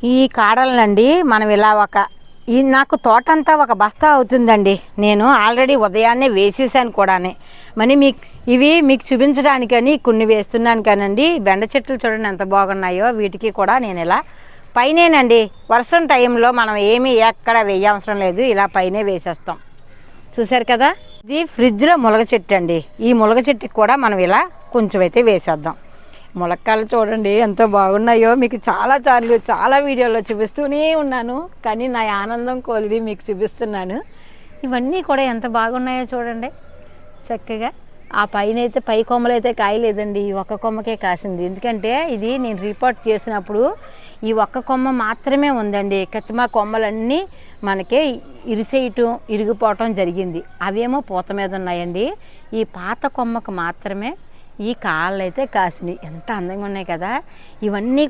ఈ కాడలనండి మనం ఇలా నాకు తోటంతా ఒక బస్తా అవుతుందండి. నేను ఆల్రెడీ ఉదయాన్నే వేసేసాను కూడానే. మరి ఇవి మీకు చూపించడానికని కొన్ని వేస్తున్నాను కానండి. బెండ చెట్లు చూడండి ఎంత బాగున్నాయో. వీటికి కూడా నేను ఇలా పైనేనండి, వర్షం టైంలో మనం ఏమీ ఎక్కడ వేయవసరం లేదు, ఇలా పైనే వేసేస్తాం. చూశారు కదా, ఇది ఫ్రిడ్జ్లో ములగ చెట్టు అండి. ఈ ములగ చెట్టుకి కూడా మనం ఇలా కొంచెం అయితే వేసేద్దాం. ములక్కాయలు చూడండి ఎంత బాగున్నాయో. మీకు చాలా వీడియోలో చూపిస్తూనే ఉన్నాను, కానీ నా ఆనందం కొలిది మీకు చూపిస్తున్నాను. ఇవన్నీ కూడా ఎంత బాగున్నాయో చూడండి చక్కగా. ఆ పైన అయితే పై కొమ్మలు అయితే కాయలేదండి, ఈ ఒక్క కొమ్మకే కాసింది. ఎందుకంటే ఇది నేను రిపోర్ట్ చేసినప్పుడు ఈ ఒక్క కొమ్మ మాత్రమే ఉందండి. కత్తిమా కొమ్మలన్నీ మనకే ఇరిగిపోవటం జరిగింది. అవేమో పూత మీద ఉన్నాయండి. ఈ పాత కొమ్మకు మాత్రమే ఈ కాళ్ళు అయితే కాసినాయి. ఎంత అందంగా ఉన్నాయి కదా. ఇవన్నీ